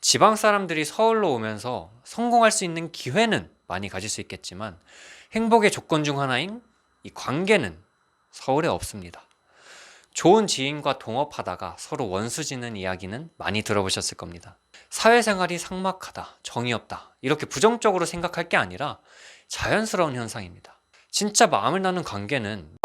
지방 사람들이 서울로 오면서 성공할 수 있는 기회는 많이 가질 수 있겠지만 행복의 조건 중 하나인 이 관계는 서울에 없습니다. 좋은 지인과 동업하다가 서로 원수지는 이야기는 많이 들어보셨을 겁니다. 사회생활이 삭막하다, 정이 없다, 이렇게 부정적으로 생각할 게 아니라 자연스러운 현상입니다. 진짜 마음을 나눈 관계는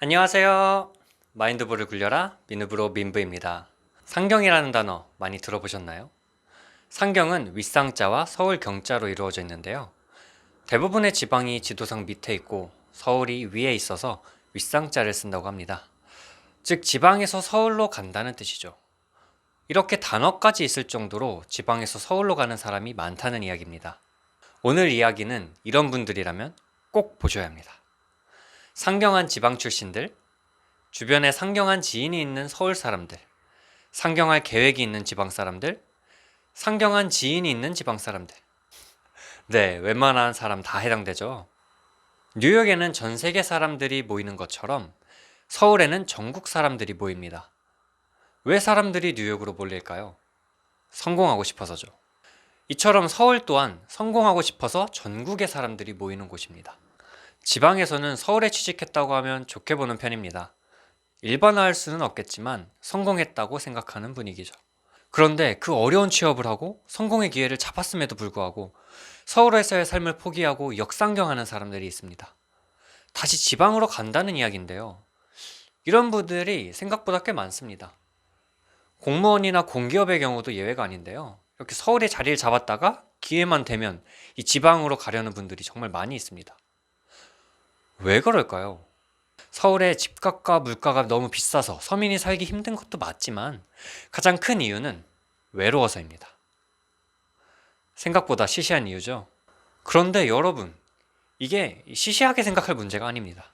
안녕하세요. 마인드볼을 굴려라 민우브로 민부입니다. 상경이라는 단어 많이 들어보셨나요? 상경은 윗상자와 서울 경자로 이루어져 있는데요. 대부분의 지방이 지도상 밑에 있고 서울이 위에 있어서 윗상자를 쓴다고 합니다. 즉 지방에서 서울로 간다는 뜻이죠. 이렇게 단어까지 있을 정도로 지방에서 서울로 가는 사람이 많다는 이야기입니다. 오늘 이야기는 이런 분들이라면 꼭 보셔야 합니다. 상경한 지방 출신들, 주변에 상경한 지인이 있는 서울 사람들, 상경할 계획이 있는 지방 사람들, 상경한 지인이 있는 지방 사람들. 네, 웬만한 사람 다 해당되죠. 뉴욕에는 전 세계 사람들이 모이는 것처럼 서울에는 전국 사람들이 모입니다. 왜 사람들이 뉴욕으로 몰릴까요? 성공하고 싶어서죠. 이처럼 서울 또한 성공하고 싶어서 전국의 사람들이 모이는 곳입니다. 지방에서는 서울에 취직했다고 하면 좋게 보는 편입니다. 일반화할 수는 없겠지만 성공했다고 생각하는 분위기죠. 그런데 그 어려운 취업을 하고 성공의 기회를 잡았음에도 불구하고 서울에서의 삶을 포기하고 역상경하는 사람들이 있습니다. 다시 지방으로 간다는 이야기인데요. 이런 분들이 생각보다 꽤 많습니다. 공무원이나 공기업의 경우도 예외가 아닌데요. 이렇게 서울에 자리를 잡았다가 기회만 되면 이 지방으로 가려는 분들이 정말 많이 있습니다. 왜 그럴까요? 서울의 집값과 물가가 너무 비싸서 서민이 살기 힘든 것도 맞지만 가장 큰 이유는 외로워서입니다. 생각보다 시시한 이유죠. 그런데 여러분, 이게 시시하게 생각할 문제가 아닙니다.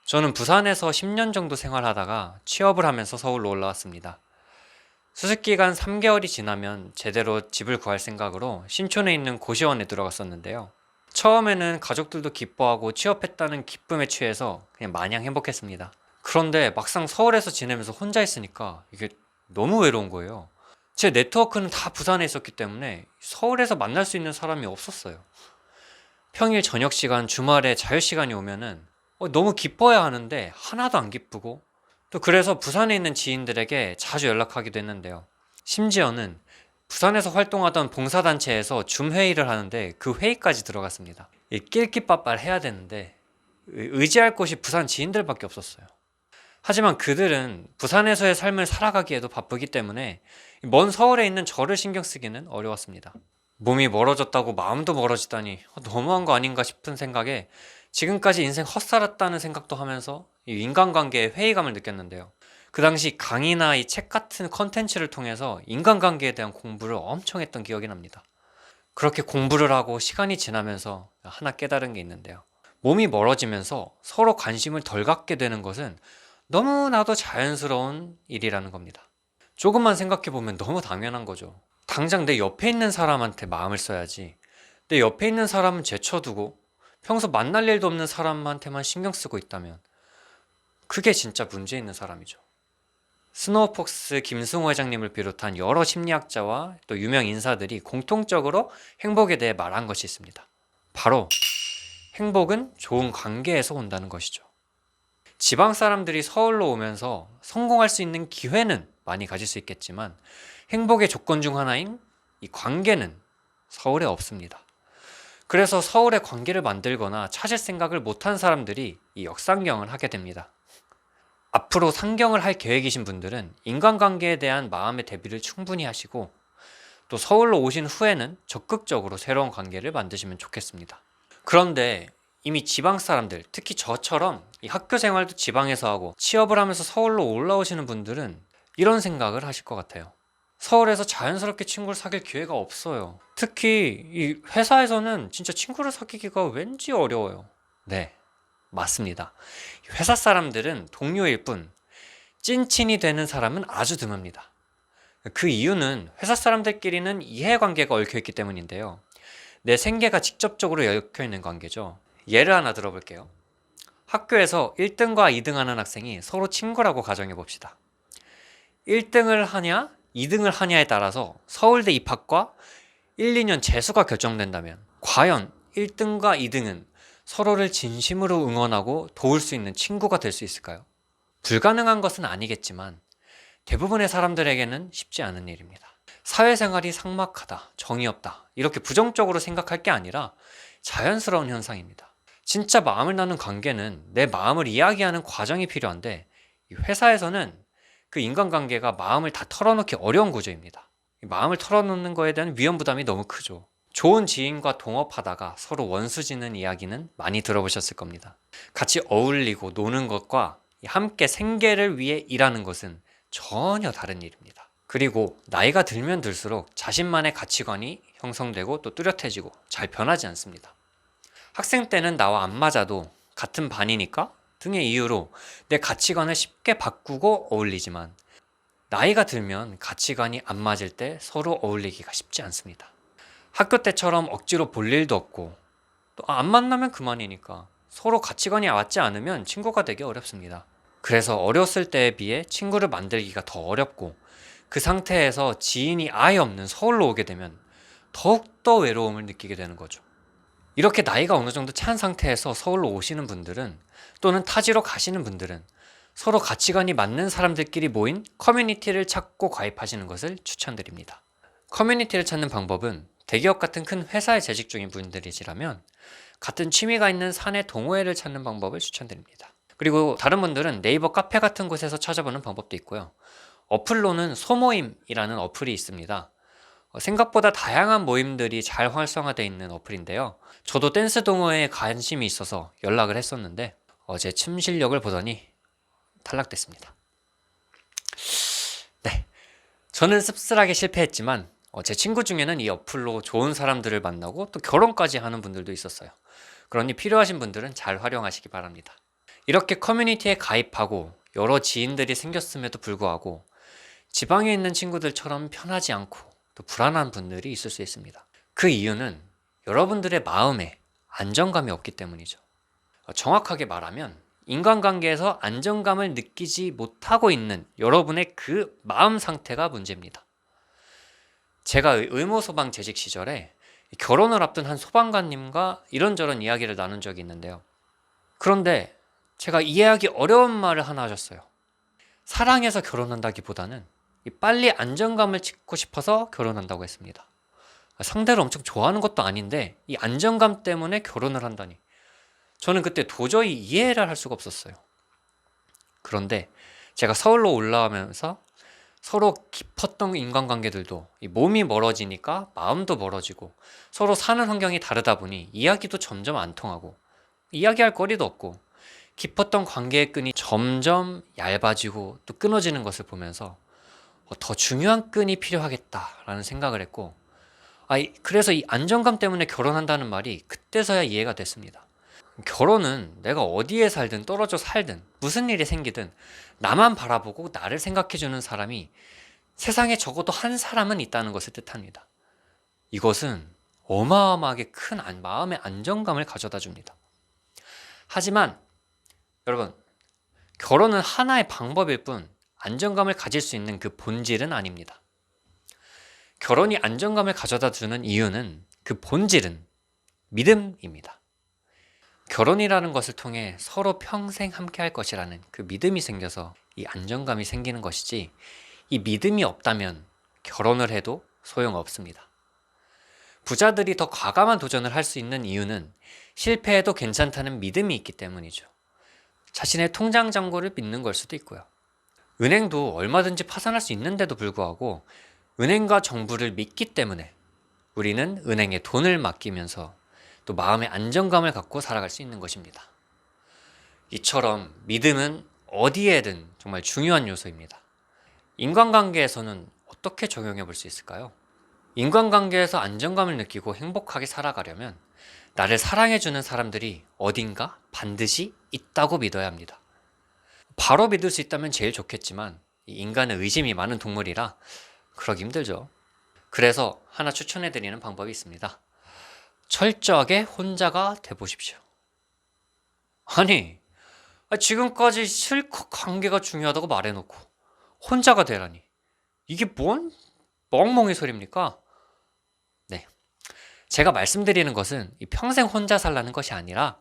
저는 부산에서 10년 정도 생활하다가 취업을 하면서 서울로 올라왔습니다. 수습기간 3개월이 지나면 제대로 집을 구할 생각으로 신촌에 있는 고시원에 들어갔었는데요. 처음에는 가족들도 기뻐하고 취업했다는 기쁨에 취해서 그냥 마냥 행복했습니다. 그런데 막상 서울에서 지내면서 혼자 있으니까 이게 너무 외로운 거예요. 제 네트워크는 다 부산에 있었기 때문에 서울에서 만날 수 있는 사람이 없었어요. 평일 저녁 시간, 주말에 자유 시간이 오면은 너무 기뻐야 하는데 하나도 안 기쁘고, 또 그래서 부산에 있는 지인들에게 자주 연락하기도 했는데요. 심지어는 부산에서 활동하던 봉사단체에서 줌 회의를 하는데 그 회의까지 들어갔습니다. 낄끼빠빠를 해야 되는데 의지할 곳이 부산 지인들밖에 없었어요. 하지만 그들은 부산에서의 삶을 살아가기에도 바쁘기 때문에 먼 서울에 있는 저를 신경 쓰기는 어려웠습니다. 몸이 멀어졌다고 마음도 멀어지다니 너무한 거 아닌가 싶은 생각에 지금까지 인생 헛살았다는 생각도 하면서 이 인간관계에 회의감을 느꼈는데요. 그 당시 강의나 이 책 같은 컨텐츠를 통해서 인간관계에 대한 공부를 엄청 했던 기억이 납니다. 그렇게 공부를 하고 시간이 지나면서 하나 깨달은 게 있는데요. 몸이 멀어지면서 서로 관심을 덜 갖게 되는 것은 너무나도 자연스러운 일이라는 겁니다. 조금만 생각해보면 너무 당연한 거죠. 당장 내 옆에 있는 사람한테 마음을 써야지, 내 옆에 있는 사람은 제쳐두고 평소 만날 일도 없는 사람한테만 신경 쓰고 있다면 그게 진짜 문제 있는 사람이죠. 스노우폭스 김승호 회장님을 비롯한 여러 심리학자와 또 유명 인사들이 공통적으로 행복에 대해 말한 것이 있습니다. 바로 행복은 좋은 관계에서 온다는 것이죠. 지방 사람들이 서울로 오면서 성공할 수 있는 기회는 많이 가질 수 있겠지만 행복의 조건 중 하나인 이 관계는 서울에 없습니다. 그래서 서울에 관계를 만들거나 찾을 생각을 못한 사람들이 이 역상경을 하게 됩니다. 앞으로 상경을 할 계획이신 분들은 인간관계에 대한 마음의 대비를 충분히 하시고 또 서울로 오신 후에는 적극적으로 새로운 관계를 만드시면 좋겠습니다. 그런데 이미 지방 사람들, 특히 저처럼 이 학교 생활도 지방에서 하고 취업을 하면서 서울로 올라오시는 분들은 이런 생각을 하실 것 같아요. 서울에서 자연스럽게 친구를 사귈 기회가 없어요. 특히 이 회사에서는 진짜 친구를 사귀기가 왠지 어려워요. 네, 맞습니다. 회사 사람들은 동료일 뿐 찐친이 되는 사람은 아주 드뭅니다. 그 이유는 회사 사람들끼리는 이해관계가 얽혀있기 때문인데요. 내 생계가 직접적으로 얽혀있는 관계죠. 예를 하나 들어볼게요. 학교에서 1등과 2등 하는 학생이 서로 친구라고 가정해 봅시다. 1등을 하냐, 2등을 하냐에 따라서 서울대 입학과 1, 2년 재수가 결정된다면 과연 1등과 2등은 서로를 진심으로 응원하고 도울 수 있는 친구가 될 수 있을까요? 불가능한 것은 아니겠지만 대부분의 사람들에게는 쉽지 않은 일입니다. 사회생활이 삭막하다, 정이 없다, 이렇게 부정적으로 생각할 게 아니라 자연스러운 현상입니다. 진짜 마음을 나눈 관계는 내 마음을 이야기하는 과정이 필요한데 회사에서는 그 인간관계가 마음을 다 털어놓기 어려운 구조입니다. 마음을 털어놓는 거에 대한 위험 부담이 너무 크죠. 좋은 지인과 동업하다가 서로 원수 지는 이야기는 많이 들어보셨을 겁니다. 같이 어울리고 노는 것과 함께 생계를 위해 일하는 것은 전혀 다른 일입니다. 그리고 나이가 들면 들수록 자신만의 가치관이 형성되고 또 뚜렷해지고 잘 변하지 않습니다. 학생 때는 나와 안 맞아도 같은 반이니까 등의 이유로 내 가치관을 쉽게 바꾸고 어울리지만 나이가 들면 가치관이 안 맞을 때 서로 어울리기가 쉽지 않습니다. 학교 때처럼 억지로 볼 일도 없고 또 안 만나면 그만이니까 서로 가치관이 맞지 않으면 친구가 되기 어렵습니다. 그래서 어렸을 때에 비해 친구를 만들기가 더 어렵고 그 상태에서 지인이 아예 없는 서울로 오게 되면 더욱더 외로움을 느끼게 되는 거죠. 이렇게 나이가 어느 정도 찬 상태에서 서울로 오시는 분들은 또는 타지로 가시는 분들은 서로 가치관이 맞는 사람들끼리 모인 커뮤니티를 찾고 가입하시는 것을 추천드립니다. 커뮤니티를 찾는 방법은 대기업 같은 큰 회사에 재직 중인 분들이시라면 같은 취미가 있는 사내 동호회를 찾는 방법을 추천드립니다. 그리고 다른 분들은 네이버 카페 같은 곳에서 찾아보는 방법도 있고요. 어플로는 소모임이라는 어플이 있습니다. 생각보다 다양한 모임들이 잘 활성화되어 있는 어플인데요. 저도 댄스 동호회에 관심이 있어서 연락을 했었는데 제 춤 실력을 보더니 탈락됐습니다. 네, 저는 씁쓸하게 실패했지만 제 친구 중에는 이 어플로 좋은 사람들을 만나고 또 결혼까지 하는 분들도 있었어요. 그러니 필요하신 분들은 잘 활용하시기 바랍니다. 이렇게 커뮤니티에 가입하고 여러 지인들이 생겼음에도 불구하고 지방에 있는 친구들처럼 편하지 않고 또 불안한 분들이 있을 수 있습니다. 그 이유는 여러분들의 마음에 안정감이 없기 때문이죠. 정확하게 말하면 인간관계에서 안정감을 느끼지 못하고 있는 여러분의 그 마음 상태가 문제입니다. 제가 의무소방 재직 시절에 결혼을 앞둔 한 소방관님과 이런저런 이야기를 나눈 적이 있는데요. 그런데 제가 이해하기 어려운 말을 하나 하셨어요. 사랑해서 결혼한다기보다는 빨리 안정감을 찾고 싶어서 결혼한다고 했습니다. 상대를 엄청 좋아하는 것도 아닌데 이 안정감 때문에 결혼을 한다니. 저는 그때 도저히 이해를 할 수가 없었어요. 그런데 제가 서울로 올라오면서 서로 깊었던 인간관계들도 이 몸이 멀어지니까 마음도 멀어지고 서로 사는 환경이 다르다 보니 이야기도 점점 안 통하고 이야기할 거리도 없고 깊었던 관계의 끈이 점점 얇아지고 또 끊어지는 것을 보면서 더 중요한 끈이 필요하겠다라는 생각을 했고 그래서 이 안정감 때문에 결혼한다는 말이 그때서야 이해가 됐습니다. 결혼은 내가 어디에 살든 떨어져 살든 무슨 일이 생기든 나만 바라보고 나를 생각해주는 사람이 세상에 적어도 한 사람은 있다는 것을 뜻합니다. 이것은 어마어마하게 큰 마음의 안정감을 가져다 줍니다. 하지만 여러분, 결혼은 하나의 방법일 뿐 안정감을 가질 수 있는 그 본질은 아닙니다. 결혼이 안정감을 가져다 주는 이유는 그 본질은 믿음입니다. 결혼이라는 것을 통해 서로 평생 함께 할 것이라는 그 믿음이 생겨서 이 안정감이 생기는 것이지 이 믿음이 없다면 결혼을 해도 소용없습니다. 부자들이 더 과감한 도전을 할 수 있는 이유는 실패해도 괜찮다는 믿음이 있기 때문이죠. 자신의 통장 잔고를 믿는 걸 수도 있고요. 은행도 얼마든지 파산할 수 있는데도 불구하고 은행과 정부를 믿기 때문에 우리는 은행에 돈을 맡기면서 또 마음의 안정감을 갖고 살아갈 수 있는 것입니다. 이처럼 믿음은 어디에든 정말 중요한 요소입니다. 인간관계에서는 어떻게 적용해 볼 수 있을까요? 인간관계에서 안정감을 느끼고 행복하게 살아가려면 나를 사랑해주는 사람들이 어딘가 반드시 있다고 믿어야 합니다. 바로 믿을 수 있다면 제일 좋겠지만 인간은 의심이 많은 동물이라 그러기 힘들죠. 그래서 하나 추천해드리는 방법이 있습니다. 철저하게 혼자가 돼보십시오. 아니, 지금까지 실컷 관계가 중요하다고 말해놓고 혼자가 되라니. 이게 뭔 멍멍이 소리입니까? 네. 제가 말씀드리는 것은 이 평생 혼자 살라는 것이 아니라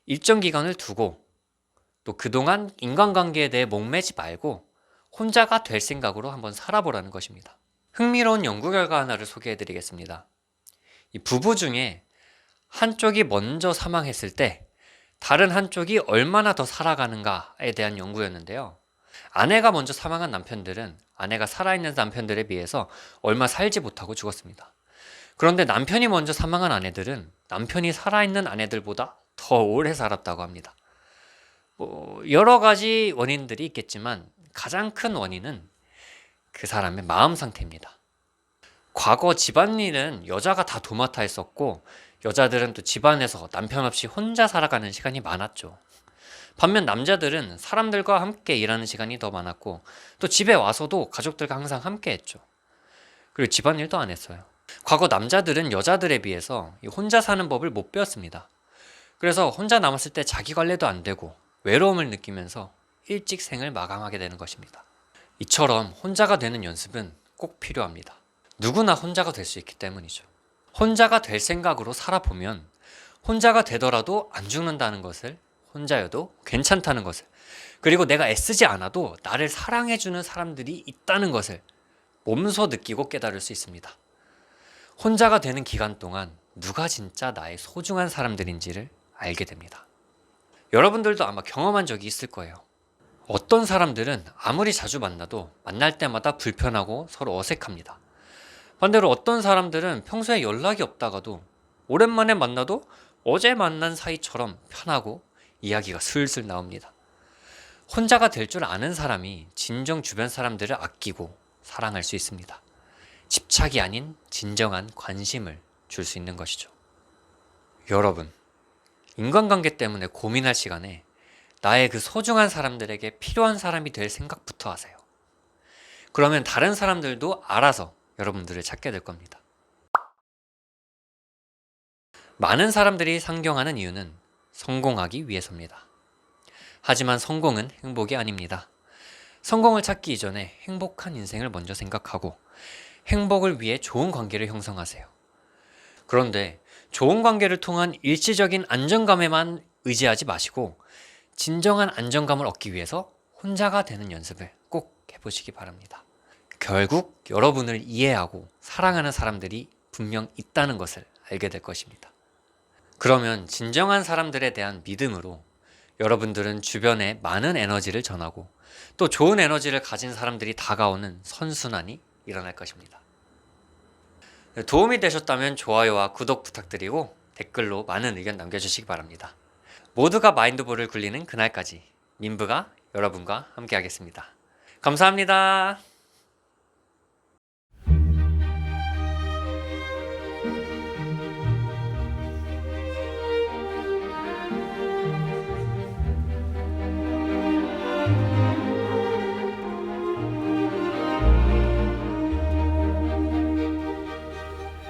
일정 기간을 두고 또 그동안 인간관계에 대해 목매지 말고 혼자가 될 생각으로 한번 살아보라는 것입니다. 흥미로운 연구 결과 하나를 소개해 드리겠습니다. 이 부부 중에 한쪽이 먼저 사망했을 때 다른 한쪽이 얼마나 더 살아가는가에 대한 연구였는데요. 아내가 먼저 사망한 남편들은 아내가 살아있는 남편들에 비해서 얼마 살지 못하고 죽었습니다. 그런데 남편이 먼저 사망한 아내들은 남편이 살아있는 아내들보다 더 오래 살았다고 합니다. 여러 가지 원인들이 있겠지만 가장 큰 원인은 그 사람의 마음 상태입니다. 과거 집안일은 여자가 다 도맡아 했었고 여자들은 또 집안에서 남편 없이 혼자 살아가는 시간이 많았죠. 반면 남자들은 사람들과 함께 일하는 시간이 더 많았고 또 집에 와서도 가족들과 항상 함께 했죠. 그리고 집안일도 안 했어요. 과거 남자들은 여자들에 비해서 혼자 사는 법을 못 배웠습니다. 그래서 혼자 남았을 때 자기 관리도 안 되고 외로움을 느끼면서 일찍 생을 마감하게 되는 것입니다. 이처럼 혼자가 되는 연습은 꼭 필요합니다. 누구나 혼자가 될 수 있기 때문이죠. 혼자가 될 생각으로 살아보면 혼자가 되더라도 안 죽는다는 것을, 혼자여도 괜찮다는 것을, 그리고 내가 애쓰지 않아도 나를 사랑해주는 사람들이 있다는 것을 몸소 느끼고 깨달을 수 있습니다. 혼자가 되는 기간 동안 누가 진짜 나의 소중한 사람들인지를 알게 됩니다. 여러분들도 아마 경험한 적이 있을 거예요. 어떤 사람들은 아무리 자주 만나도 만날 때마다 불편하고 서로 어색합니다. 반대로 어떤 사람들은 평소에 연락이 없다가도 오랜만에 만나도 어제 만난 사이처럼 편하고 이야기가 슬슬 나옵니다. 혼자가 될 줄 아는 사람이 진정 주변 사람들을 아끼고 사랑할 수 있습니다. 집착이 아닌 진정한 관심을 줄 수 있는 것이죠. 여러분, 인간관계 때문에 고민할 시간에 나의 그 소중한 사람들에게 필요한 사람이 될 생각부터 하세요. 그러면 다른 사람들도 알아서 여러분들을 찾게 될 겁니다. 많은 사람들이 상경하는 이유는 성공하기 위해서입니다. 하지만 성공은 행복이 아닙니다. 성공을 찾기 이전에 행복한 인생을 먼저 생각하고 행복을 위해 좋은 관계를 형성하세요. 그런데 좋은 관계를 통한 일시적인 안정감에만 의지하지 마시고 진정한 안정감을 얻기 위해서 혼자가 되는 연습을 꼭 해보시기 바랍니다. 결국 여러분을 이해하고 사랑하는 사람들이 분명 있다는 것을 알게 될 것입니다. 그러면 진정한 사람들에 대한 믿음으로 여러분들은 주변에 많은 에너지를 전하고 또 좋은 에너지를 가진 사람들이 다가오는 선순환이 일어날 것입니다. 도움이 되셨다면 좋아요와 구독 부탁드리고 댓글로 많은 의견 남겨주시기 바랍니다. 모두가 마인드볼을 굴리는 그날까지 민부가 여러분과 함께 하겠습니다. 감사합니다.